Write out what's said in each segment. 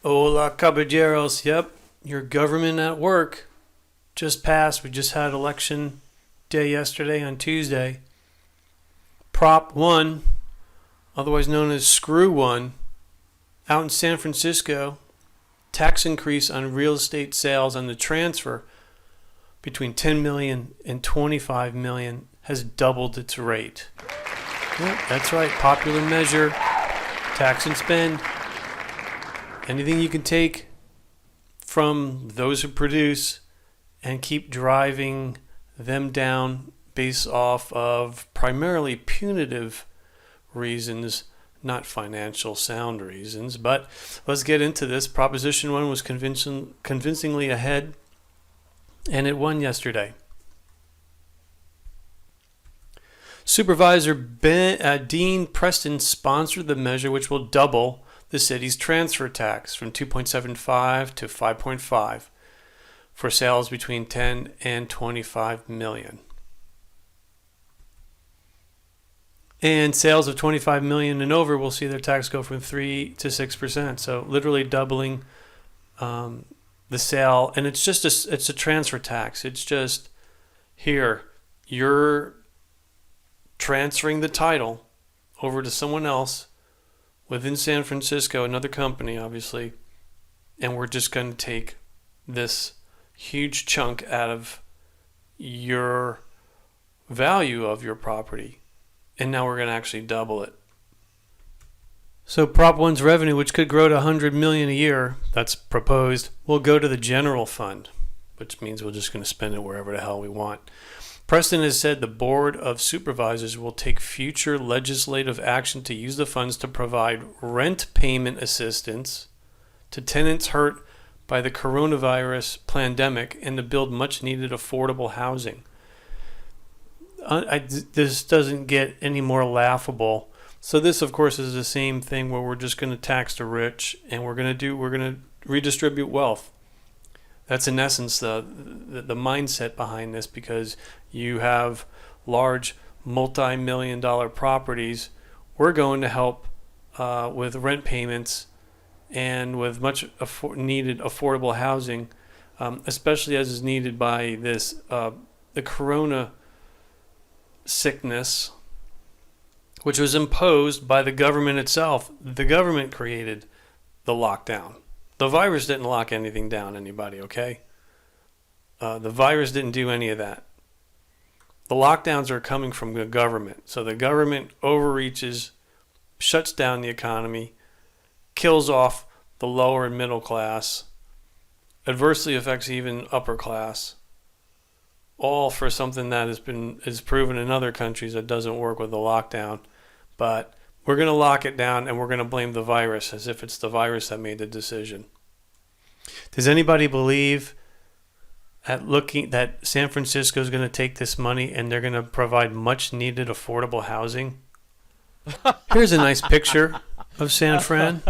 Hola, caballeros. Yep, your government at work just passed. We just had election day yesterday on Tuesday. Prop 1, otherwise known as Screw 1, out in San Francisco, tax increase on real estate sales and the transfer between 10 million and 25 million has doubled its rate. Yep, that's right, popular measure, tax and spend. Anything you can take from those who produce and keep driving them down based off of primarily punitive reasons, not financial sound reasons. But let's get into this. Proposition 1 was convincingly ahead, and it won yesterday. Supervisor Dean Preston sponsored the measure, which will double the city's transfer tax from 2.75 to 5.5 for sales between 10 and 25 million. And sales of 25 million and over will see their tax go from 3 to 6%. So literally doubling the sale. And it's just it's a transfer tax. It's just here, you're transferring the title over to someone else within San Francisco, another company, obviously, and we're just going to take this huge chunk out of your value of your property, and now we're going to actually double it. So Prop 1's revenue, which could grow to 100 million a year, that's proposed, will go to the general fund, which means we're just going to spend it wherever the hell we want. Preston has said the Board of Supervisors will take future legislative action to use the funds to provide rent payment assistance to tenants hurt by the coronavirus pandemic and to build much-needed affordable housing. This doesn't get any more laughable. So this, of course, is the same thing where we're just going to tax the rich and we're going to redistribute wealth. That's in essence the mindset behind this, because you have large multi-million-dollar properties. We're going to help with rent payments and with much needed affordable housing, especially as is needed by this the corona sickness, which was imposed by the government itself. The government created the lockdown. The virus didn't lock anything down, anybody, okay? The virus didn't do any of that. The lockdowns are coming from the government. So the government overreaches, shuts down the economy, kills off the lower and middle class, adversely affects even upper class, all for something that is proven in other countries that doesn't work with the lockdown. But we're going to lock it down and we're going to blame the virus as if it's the virus that made the decision. Does anybody believe that San Francisco is going to take this money and they're going to provide much needed affordable housing? Here's a nice picture of San Fran.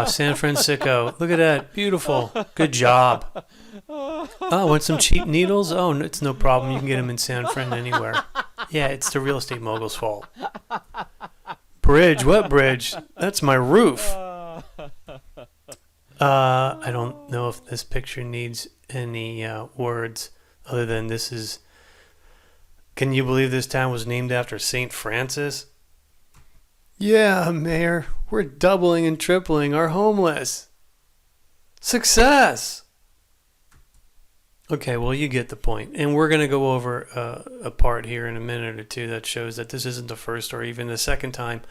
San Francisco. Look at that. Beautiful. Good job. Oh, want some cheap needles? Oh, it's no problem. You can get them in San Fran anywhere. Yeah, it's the real estate mogul's fault. Bridge? What bridge? That's my roof. I don't know if this picture needs any words other than this is... Can you believe this town was named after St. Francis? Yeah, Mayor. We're doubling and tripling our homeless. Success! Okay, well, you get the point. And we're going to go over a part here in a minute or two that shows that this isn't the first or even the second time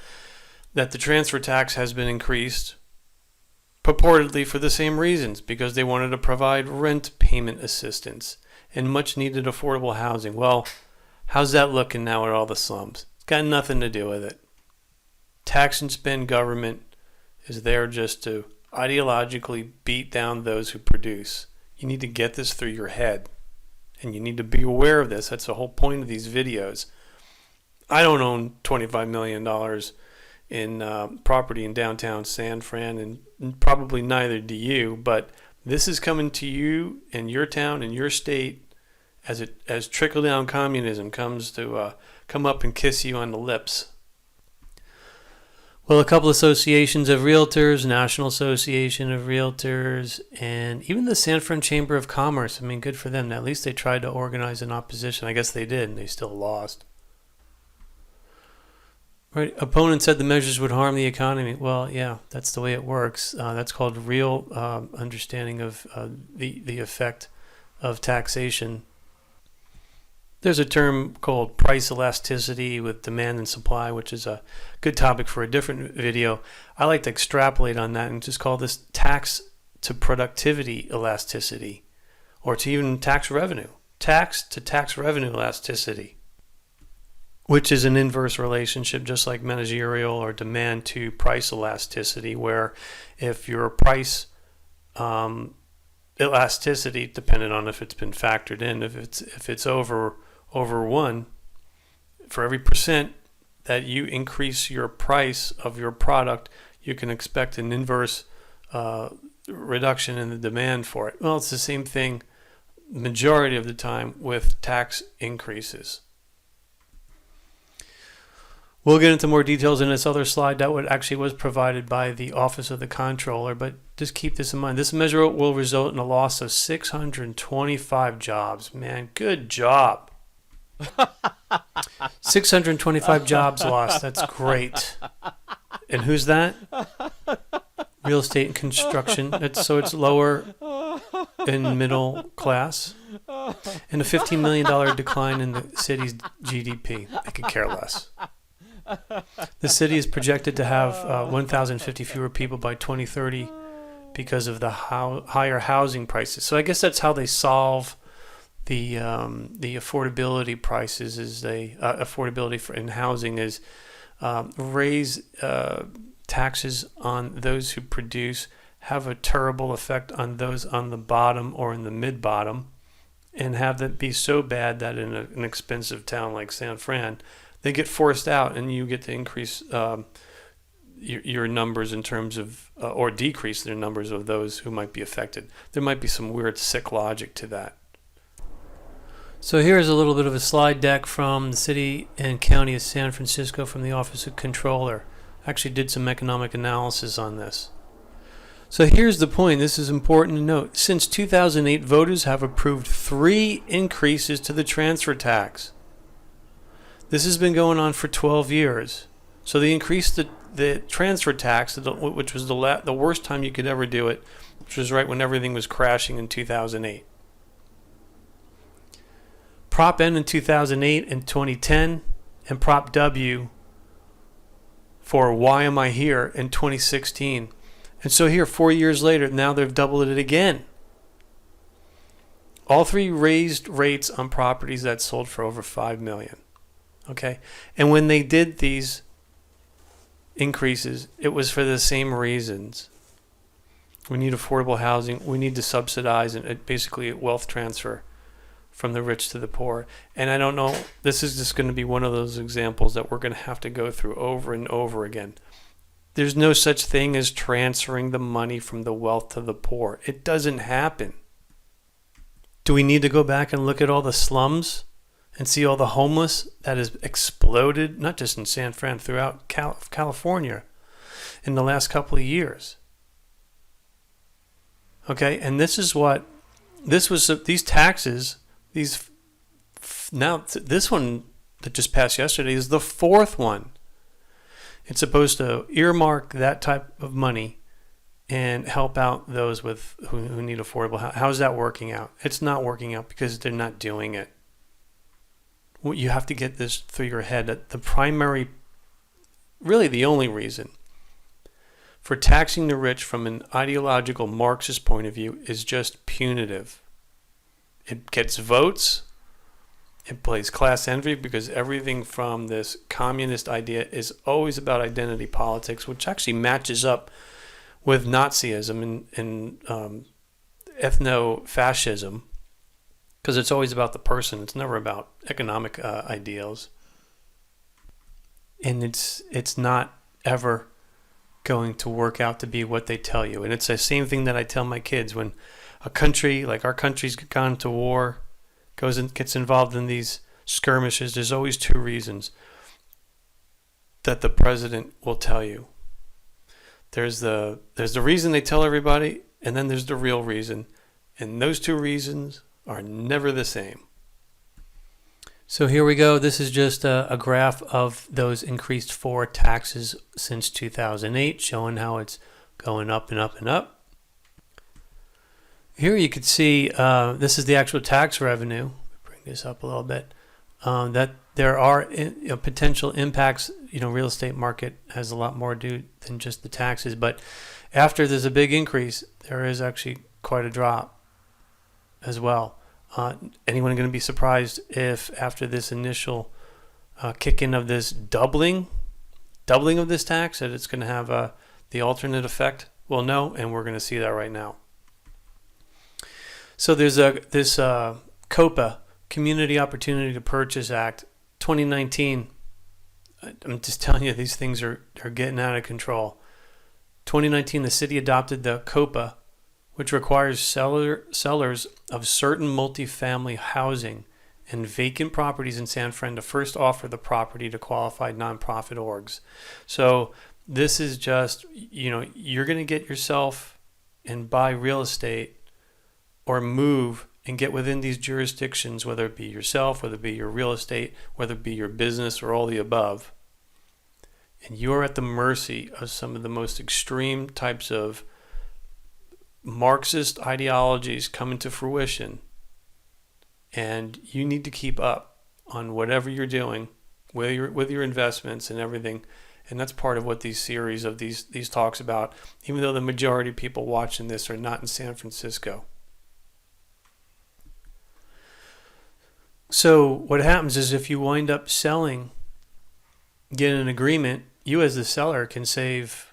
that the transfer tax has been increased, purportedly for the same reasons, because they wanted to provide rent payment assistance and much needed affordable housing. Well, how's that looking now at all the slums? It's got nothing to do with it. Tax and spend government is there just to ideologically beat down those who produce. You need to get this through your head, and you need to be aware of this. That's the whole point of these videos. I don't own $25 million in property in downtown San Fran, and probably neither do you, but this is coming to you in your town, in your state, as trickle-down communism comes to come up and kiss you on the lips. Well, a couple associations of realtors, National Association of Realtors, and even the San Fran Chamber of Commerce. I mean, good for them. At least they tried to organize an opposition. I guess they did, and they still lost. Right. Opponents said the measures would harm the economy. Well, yeah, that's the way it works. That's called real understanding of the effect of taxation. There's a term called price elasticity with demand and supply, which is a good topic for a different video. I like to extrapolate on that and just call this tax to productivity elasticity, or to even tax revenue. Tax to tax revenue elasticity, which is an inverse relationship, just like managerial or demand to price elasticity, where if your price elasticity, depending on if it's been factored in, if it's over 1, for every percent that you increase your price of your product, you can expect an inverse reduction in the demand for it. Well, it's the same thing majority of the time with tax increases. We'll get into more details in this other slide that was provided by the Office of the Comptroller, but just keep this in mind. This measure will result in a loss of 625 jobs. Man, good job. 625 jobs lost. That's great. And who's that? Real estate and construction. So it's lower in middle class. And a $15 million decline in the city's GDP. I could care less. The city is projected to have 1,050 fewer people by 2030 because of the higher housing prices. So I guess that's how they solve the affordability prices. Is affordability in housing is raise taxes on those who produce, have a terrible effect on those on the bottom or in the mid-bottom, and have that be so bad that in an expensive town like San Fran, they get forced out, and you get to increase your numbers in terms of, or decrease their numbers of those who might be affected. There might be some weird, sick logic to that. So here's a little bit of a slide deck from the City and County of San Francisco from the Office of Comptroller. Actually did some economic analysis on this. So here's the point. This is important to note. Since 2008, voters have approved 3 increases to the transfer tax. This has been going on for 12 years. So they increased the transfer tax, which was the worst time you could ever do it, which was right when everything was crashing in 2008. Prop N in 2008 and 2010, and Prop W for Why Am I Here in 2016. And so here, 4 years later, now they've doubled it again. All 3 raised rates on properties that sold for over $5 million. Okay, and when they did these increases, it was for the same reasons. We need affordable housing. We need to subsidize and basically wealth transfer from the rich to the poor. And I don't know, this is just going to be one of those examples that we're going to have to go through over and over again. There's no such thing as transferring the money from the wealth to the poor. It doesn't happen. Do we need to go back and look at all the slums and see all the homeless that has exploded, not just in San Fran, throughout California in the last couple of years? Okay, and these taxes, this one that just passed yesterday is the 4th one. It's supposed to earmark that type of money and help out those who need affordable housing. How's that working out? It's not working out because they're not doing it. You have to get this through your head that the primary, really the only reason for taxing the rich from an ideological Marxist point of view is just punitive. It gets votes. It plays class envy because everything from this communist idea is always about identity politics, which actually matches up with Nazism and ethno-fascism. Because it's always about the person. It's never about economic ideals. And it's not ever going to work out to be what they tell you. And it's the same thing that I tell my kids. When a country, like our country's gone to war, goes and gets involved in these skirmishes, there's always 2 reasons that the president will tell you. There's the reason they tell everybody, and then there's the real reason. And those two reasons are never the same. So here we go. This is just a graph of those increased 4 taxes since 2008, showing how it's going up and up and up. Here you can see this is the actual tax revenue. Bring this up a little bit. That there are potential impacts. Real estate market has a lot more to do than just the taxes. But after there's a big increase, there is actually quite a drop as well. Anyone going to be surprised if after this initial kick in of this doubling of this tax that it's going to have the alternate effect? Well, no, and we're going to see that right now. So there's this COPA, Community Opportunity to Purchase Act, 2019. I'm just telling you, these things are getting out of control. 2019, the city adopted the COPA, which requires sellers of certain multifamily housing and vacant properties in San Fran to first offer the property to qualified nonprofit orgs. So this is just, you're going to get yourself and buy real estate or move and get within these jurisdictions, whether it be yourself, whether it be your real estate, whether it be your business or all the above. And you're at the mercy of some of the most extreme types of Marxist ideologies coming to fruition, and you need to keep up on whatever you're doing with your investments and everything. And that's part of what these series of these talks about, even though the majority of people watching this are not in San Francisco. So what happens is if you wind up selling, get an agreement, you as the seller can save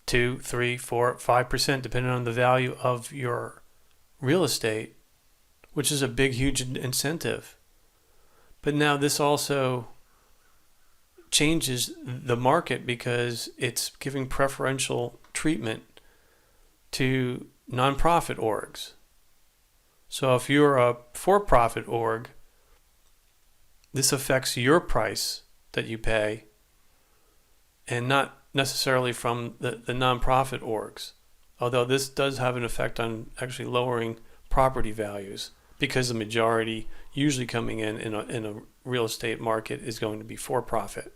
2, 3, 4, 5%, depending on the value of your real estate, which is a big, huge incentive. But now this also changes the market because it's giving preferential treatment to nonprofit orgs. So if you're a for-profit org, this affects your price that you pay and not necessarily from the nonprofit orgs. Although this does have an effect on actually lowering property values because the majority usually coming in a real estate market is going to be for-profit.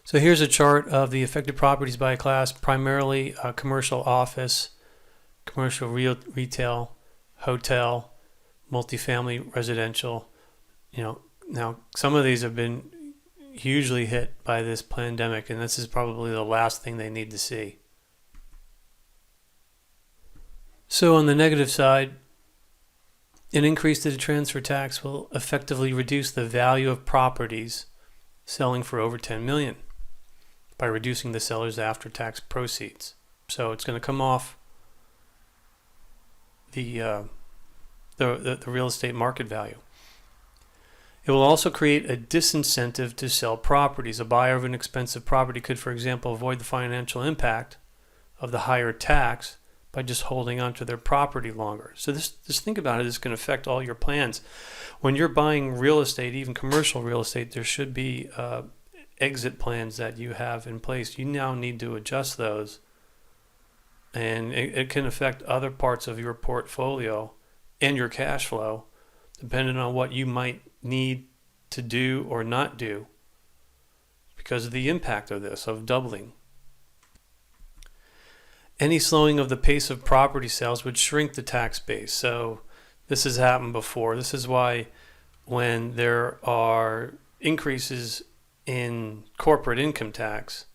So here's a chart of the affected properties by class, primarily commercial office, commercial retail, hotel, multifamily residential. Now some of these have been hugely hit by this pandemic, and this is probably the last thing they need to see. So on the negative side, an increase to the transfer tax will effectively reduce the value of properties selling for over $10 million by reducing the seller's after-tax proceeds. So it's going to come off the real estate market value. It will also create a disincentive to sell properties. A buyer of an expensive property could, for example, avoid the financial impact of the higher tax by just holding onto their property longer. So just think about it. This can affect all your plans. When you're buying real estate, even commercial real estate, there should be exit plans that you have in place. You now need to adjust those, and it can affect other parts of your portfolio and your cash flow, depending on what you might need to do or not do because of the impact of this, of doubling. Any slowing of the pace of property sales would shrink the tax base. So this has happened before. This is why when there are increases in corporate income tax,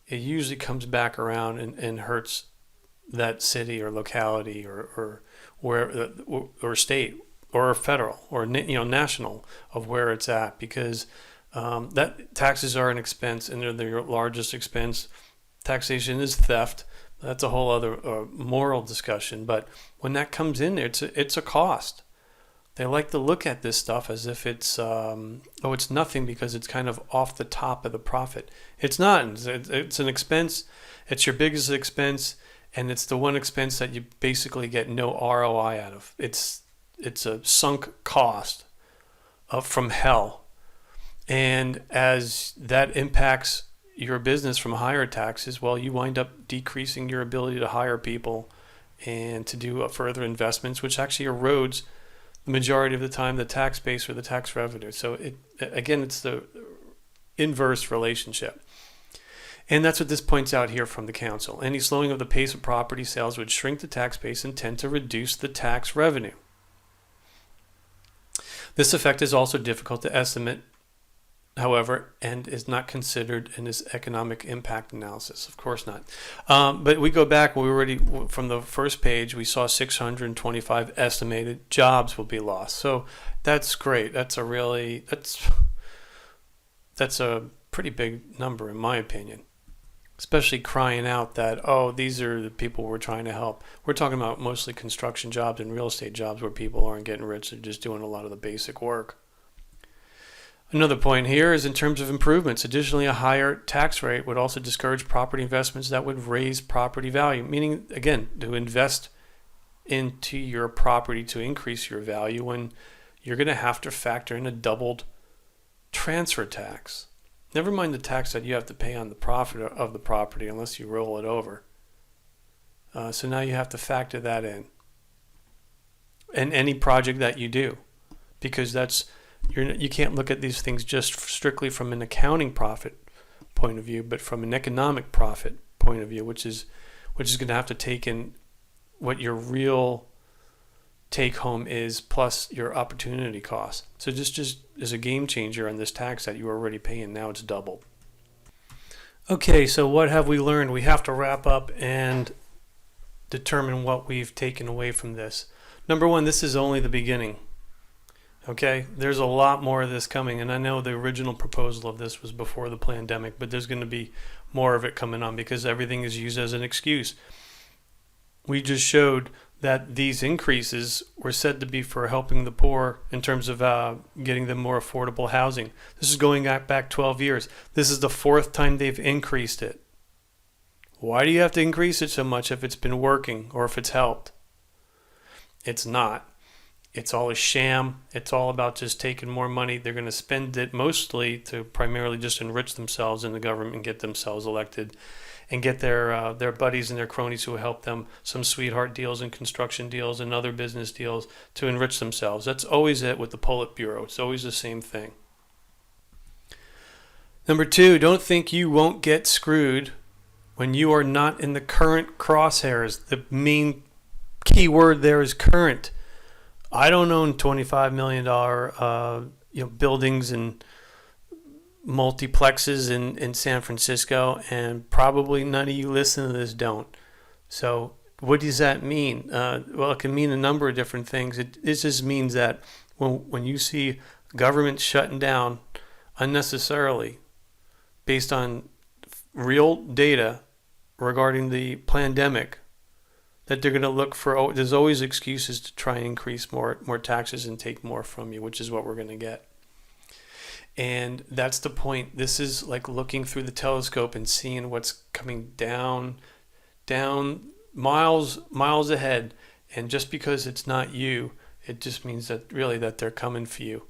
it usually comes back around and hurts that city or locality or where or state or federal or national of where it's at, because that taxes are an expense and they're the largest expense. Taxation is theft. That's a whole other moral discussion. But when that comes in there, it's a cost. They like to look at this stuff as if it's it's nothing because it's kind of off the top of the profit. It's not. It's an expense. It's your biggest expense, and it's the one expense that you basically get no ROI out of. It's a sunk cost from hell, and as that impacts your business from higher taxes, well, you wind up decreasing your ability to hire people and to do further investments, which actually erodes the majority of the time the tax base or the tax revenue. So it's the inverse relationship. And that's what this points out here from the council. Any slowing of the pace of property sales would shrink the tax base and tend to reduce the tax revenue. This effect is also difficult to estimate, however, and is not considered in this economic impact analysis. Of course not. But we go back, from the first page, we saw 625 estimated jobs will be lost. So that's great. That's a pretty big number in my opinion. Especially crying out that, oh, these are the people we're trying to help. We're talking about mostly construction jobs and real estate jobs where people aren't getting rich. They're just doing a lot of the basic work. Another point here is in terms of improvements. Additionally, a higher tax rate would also discourage property investments that would raise property value, meaning, again, to invest into your property to increase your value when you're going to have to factor in a doubled transfer tax. Never mind the tax that you have to pay on the profit of the property unless you roll it over. So now you have to factor that in any project that you do, because you can't look at these things just strictly from an accounting profit point of view, but from an economic profit point of view, which is going to have to take in what your real take home is plus your opportunity cost. So just is a game changer on this tax that you were already paying. Now it's doubled. Okay, so what have we learned? We have to wrap up and determine what we've taken away from this. Number one, this is only the beginning. Okay, there's a lot more of this coming, and I know the original proposal of this was before the pandemic, but there's going to be more of it coming on because everything is used as an excuse. We just showed that these increases were said to be for helping the poor in terms of getting them more affordable housing. This is going back 12 years. This is the fourth time they've increased it. Why do you have to increase it so much if it's been working or if it's helped? It's not. It's all a sham. It's all about just taking more money. They're going to spend it mostly to primarily just enrich themselves in the government and get themselves elected and get their buddies and their cronies who help them some sweetheart deals and construction deals and other business deals to enrich themselves. That's always it with the Politburo. It's always the same thing. Number two, don't think you won't get screwed when you are not in the current crosshairs. The main key word there is current. I don't own $25 million buildings and multiplexes in San Francisco, and probably none of you listening to this don't. So what does that mean? Well, it can mean a number of different things. It just means that when you see government shutting down unnecessarily based on real data regarding the pandemic, that they're going to look for, there's always excuses to try and increase more taxes and take more from you, which is what we're going to get. And that's the point. This is like looking through the telescope and seeing what's coming down miles ahead. And just because it's not you, it just means that really that they're coming for you.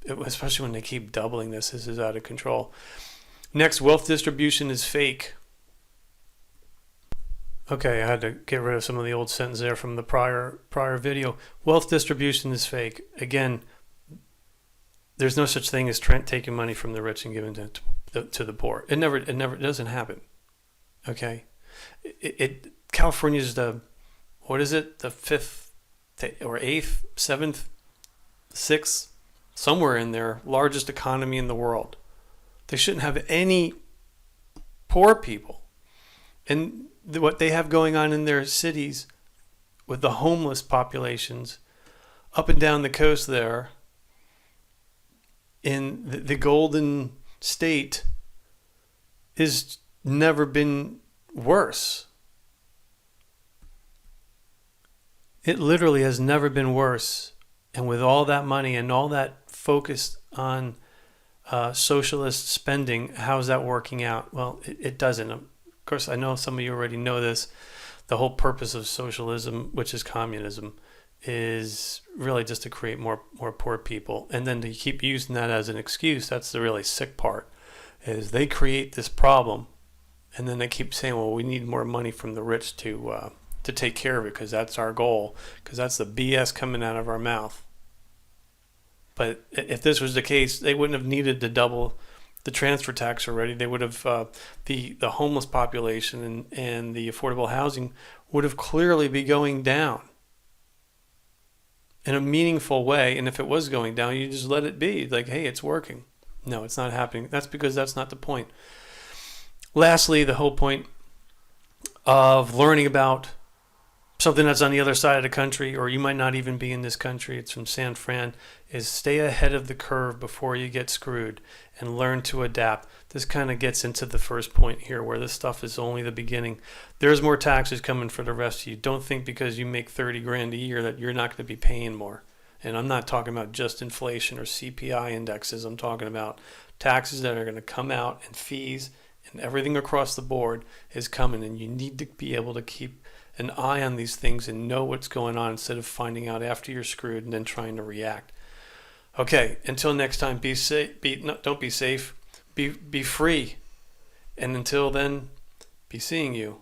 Especially when they keep doubling this is out of control. Next, wealth distribution is fake. Okay, I had to get rid of some of the old sentence there from the prior video. Wealth distribution is fake. Again, there's no such thing as taking money from the rich and giving it to the poor. It never doesn't happen. Okay, California's the fifth or eighth, seventh, sixth, somewhere in there, largest economy in the world. They shouldn't have any poor people, and what they have going on in their cities with the homeless populations up and down the coast there in the Golden State is never been worse. It literally has never been worse. And with all that money and all that focus on socialist spending, how's that working out? Well, it doesn't. Of course, I know some of you already know this. The whole purpose of socialism, which is communism, is really just to create more poor people. And then to keep using that as an excuse, that's the really sick part. is they create this problem, and then they keep saying, well, we need more money from the rich to take care of it because that's our goal, because that's the BS coming out of our mouth. But if this was the case, they wouldn't have needed to double the transfer tax already. They would have the homeless population and the affordable housing would have clearly be going down in a meaningful way. And if it was going down, you just let it be. Like, hey, it's working. No, it's not happening. That's because that's not the point. Lastly, the whole point of learning about something that's on the other side of the country, or you might not even be in this country, it's from San Fran, is stay ahead of the curve before you get screwed and learn to adapt. This kind of gets into the first point here, where this stuff is only the beginning. There's more taxes coming for the rest of you. Don't think because you make 30 grand a year that you're not going to be paying more. And I'm not talking about just inflation or CPI indexes. I'm talking about taxes that are going to come out, and fees and everything across the board is coming, and you need to be able to keep an eye on these things and know what's going on instead of finding out after you're screwed and then trying to react. Okay, until next time, be safe. Don't be safe. Be free. And until then, be seeing you.